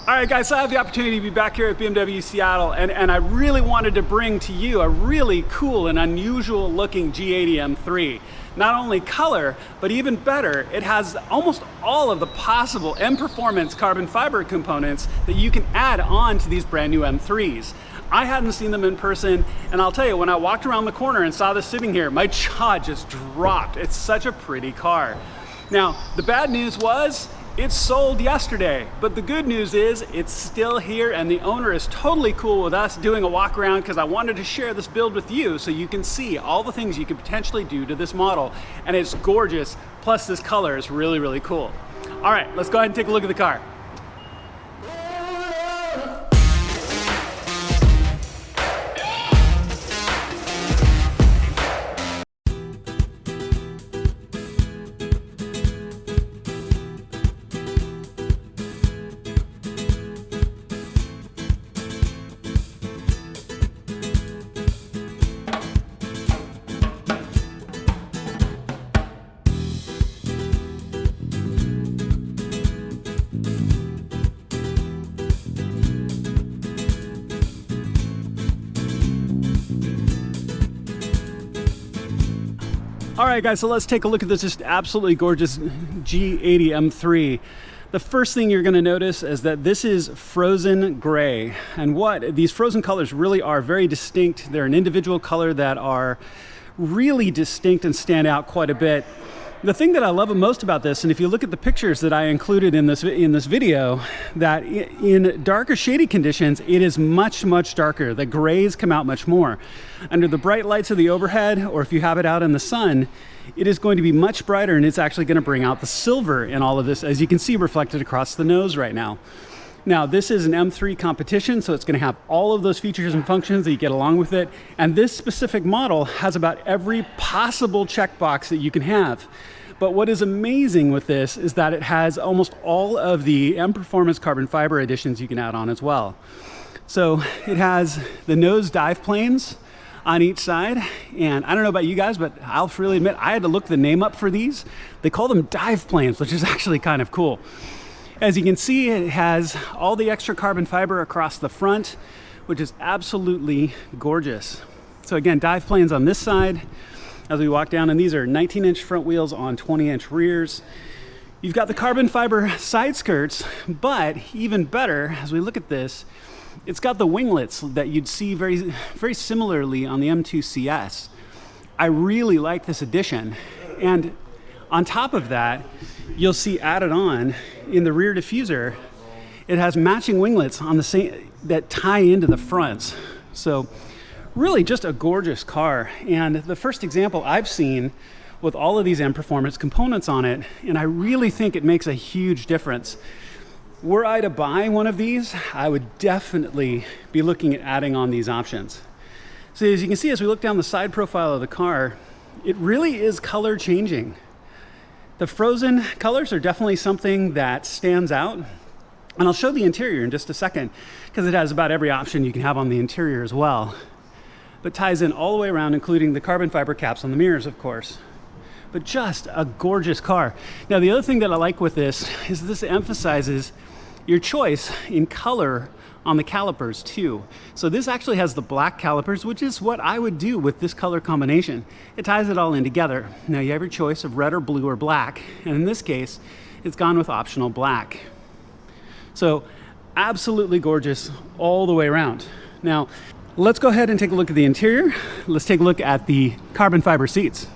All right, guys, so I have the opportunity to be back here at BMW Seattle, and I really wanted to bring to you a really cool and unusual looking G80 M3. Not only color, but even better, it has almost all of the possible M-Performance carbon fiber components that you can add on to these brand new M3s. I hadn't seen them in person, and I'll tell you, when I walked around the corner and saw this sitting here, my jaw just dropped. It's such a pretty car. Now, the bad news was, it sold yesterday, but the good news is it's still here, and the owner is totally cool with us doing a walk around because I wanted to share this build with you so you can see all the things you could potentially do to this model. And it's gorgeous, plus this color is really, really cool. All right, let's go ahead and take a look at the car. All right, guys, so let's take a look at this just absolutely gorgeous G80 M3. The first thing you're gonna notice is that this is frozen gray. And what these frozen colors really are very distinct. They're an individual color that are really distinct and stand out quite a bit. The thing that I love most about this, and if you look at the pictures that I included in this video, that in darker shady conditions, it is much, much darker. The grays come out much more. Under the bright lights of the overhead, or if you have it out in the sun, it is going to be much brighter, and it's actually going to bring out the silver in all of this, as you can see reflected across the nose right now. Now, this is an M3 Competition, so it's going to have all of those features and functions that you get along with it. And this specific model has about every possible checkbox that you can have. But what is amazing with this is that it has almost all of the M-Performance carbon fiber additions you can add on as well. So it has the nose dive planes on each side. And I don't know about you guys, but I'll freely admit I had to look the name up for these. They call them dive planes, which is actually kind of cool. As you can see, it has all the extra carbon fiber across the front, which is absolutely gorgeous. So again, dive planes on this side as we walk down, and these are 19-inch front wheels on 20-inch rears. You've got the carbon fiber side skirts, but even better, as we look at this, it's got the winglets that you'd see very, very similarly on the M2 CS. I really like this addition. And on top of that, you'll see added on in the rear diffuser, it has matching winglets on the same that tie into the fronts. So really just a gorgeous car. And the first example I've seen with all of these M-Performance components on it, and I really think it makes a huge difference. Were I to buy one of these, I would definitely be looking at adding on these options. So as you can see, as we look down the side profile of the car, it really is color changing. The frozen colors are definitely something that stands out. And I'll show the interior in just a second because it has about every option you can have on the interior as well. But ties in all the way around, including the carbon fiber caps on the mirrors, of course. But just a gorgeous car. Now, the other thing that I like with this is this emphasizes your choice in color on the calipers too. So this actually has the black calipers, which is what I would do with this color combination. It ties it all in together. Now you have your choice of red or blue or black, and in this case, it's gone with optional black. So absolutely gorgeous all the way around. Now, let's go ahead and take a look at the interior. Let's take a look at the carbon fiber seats.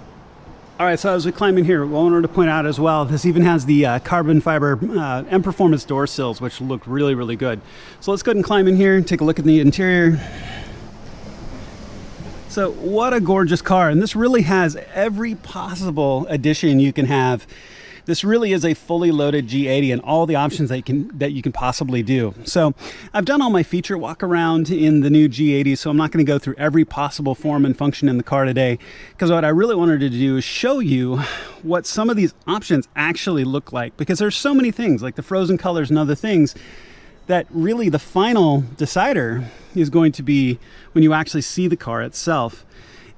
All right, so as we climb in here, I wanted to point out as well, this even has the carbon fiber M-Performance door sills, which look really, really good. So let's go ahead and climb in here and take a look at the interior. So what a gorgeous car. And this really has every possible addition you can have. This really is a fully loaded G80 and all the options that you can possibly do. So I've done all my feature walk around in the new G80, so I'm not going to go through every possible form and function in the car today, because what I really wanted to do is show you what some of these options actually look like, because there's so many things like the frozen colors and other things that really the final decider is going to be when you actually see the car itself.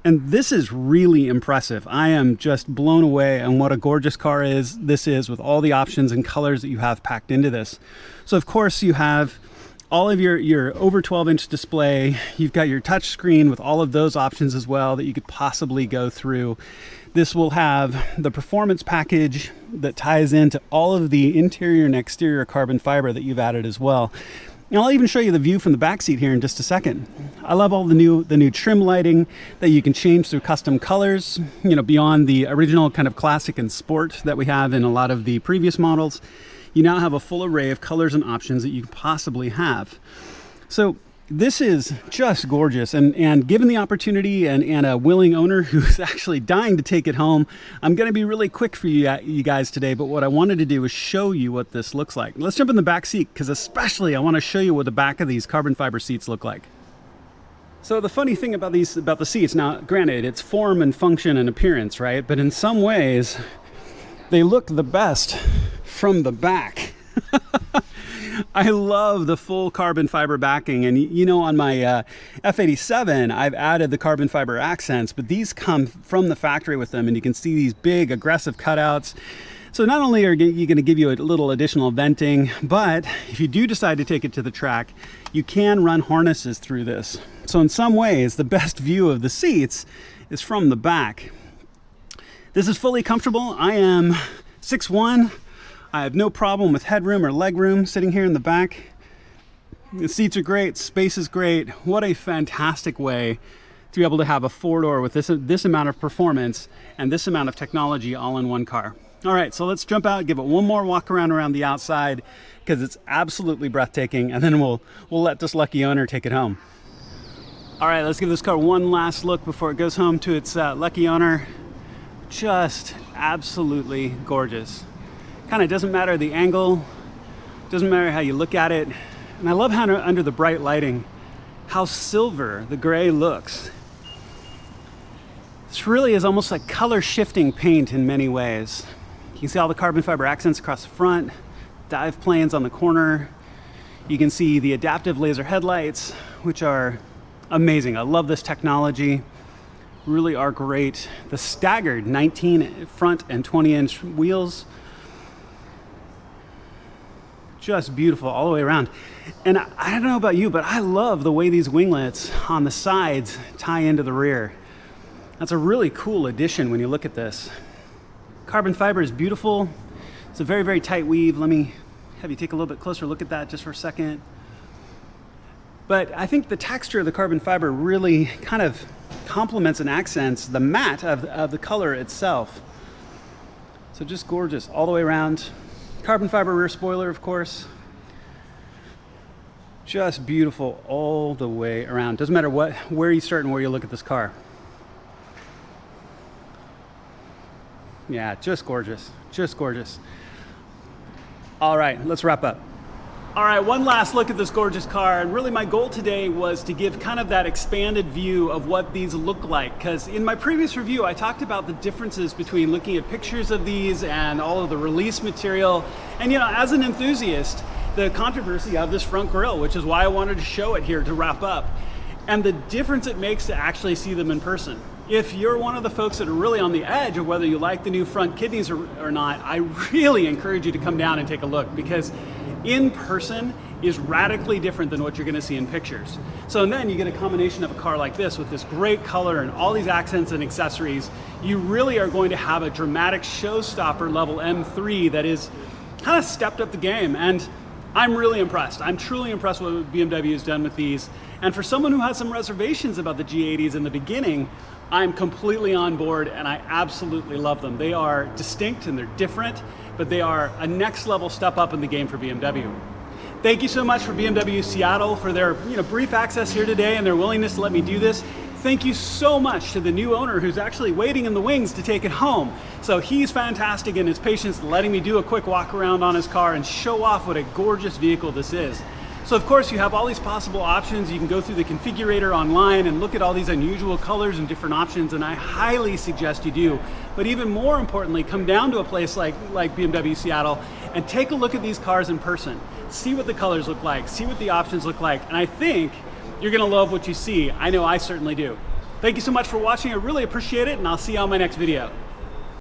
And this is really impressive. I am just blown away on what a gorgeous car this is with all the options and colors that you have packed into this. So of course you have all of your over 12-inch display. You've got your touch screen with all of those options as well that you could possibly go through. This will have the performance package that ties into all of the interior and exterior carbon fiber that you've added as well. And I'll even show you the view from the back seat here in just a second. I love all the new trim lighting that you can change through custom colors, you know, beyond the original kind of classic and sport that we have in a lot of the previous models. You now have a full array of colors and options that you can possibly have. So this is just gorgeous, and given the opportunity and a willing owner who's actually dying to take it home, I'm going to be really quick for you guys today, but what I wanted to do is show you what this looks like. Let's jump in the back seat, because especially I want to show you what the back of these carbon fiber seats look like. So the funny thing about the seats, now granted it's form and function and appearance, right? But in some ways they look the best from the back. I love the full carbon fiber backing, and you know, on my F87 I've added the carbon fiber accents, but these come from the factory with them, and you can see these big aggressive cutouts. So not only are you going to give you a little additional venting, but if you do decide to take it to the track, you can run harnesses through this. So in some ways the best view of the seats is from the back. This is fully comfortable. I am 6'1". I have no problem with headroom or legroom sitting here in the back. The seats are great, space is great. What a fantastic way to be able to have a four-door with this amount of performance and this amount of technology all in one car. All right, so let's jump out, give it one more walk around the outside, because it's absolutely breathtaking, and then we'll let this lucky owner take it home. All right, let's give this car one last look before it goes home to its lucky owner. Just absolutely gorgeous. Kind of doesn't matter the angle, doesn't matter how you look at it. And I love how under the bright lighting, how silver the gray looks. This really is almost like color shifting paint in many ways. You can see all the carbon fiber accents across the front, dive planes on the corner. You can see the adaptive laser headlights, which are amazing. I love this technology, really are great. The staggered 19 front and 20-inch wheels, just beautiful all the way around. And I don't know about you, but I love the way these winglets on the sides tie into the rear. That's a really cool addition when you look at this. Carbon fiber is beautiful. It's a very, very tight weave. Let me have you take a little bit closer look at that just for a second. But I think the texture of the carbon fiber really kind of complements and accents the matte of the color itself. So just gorgeous all the way around. Carbon fiber rear spoiler, of course. Just beautiful all the way around. Doesn't matter where you start and where you look at this car. Yeah, just gorgeous, just gorgeous. All right, let's wrap up. All right, one last look at this gorgeous car, and really my goal today was to give kind of that expanded view of what these look like, because in my previous review I talked about the differences between looking at pictures of these and all of the release material, and you know, as an enthusiast, the controversy of this front grille, which is why I wanted to show it here to wrap up, and the difference it makes to actually see them in person. If you're one of the folks that are really on the edge of whether you like the new front kidneys or not, I really encourage you to come down and take a look, because in person is radically different than what you're going to see in pictures. So then you get a combination of a car like this with this great color and all these accents and accessories. You really are going to have a dramatic showstopper level M3 that is kind of stepped up the game, and I'm really impressed. I'm truly impressed with what BMW has done with these. And for someone who has some reservations about the G80s in the beginning, I'm completely on board and I absolutely love them. They are distinct and they're different, but they are a next level step up in the game for BMW. Thank you so much for BMW Seattle for their brief access here today and their willingness to let me do this. Thank you so much to the new owner who's actually waiting in the wings to take it home. So he's fantastic in his patience letting me do a quick walk around on his car and show off what a gorgeous vehicle this is. So of course you have all these possible options. You can go through the configurator online and look at all these unusual colors and different options, and I highly suggest you do. But even more importantly, come down to a place like BMW Seattle and take a look at these cars in person. See what the colors look like, see what the options look like, and I think you're gonna love what you see. I know I certainly do. Thank you so much for watching, I really appreciate it, and I'll see you on my next video.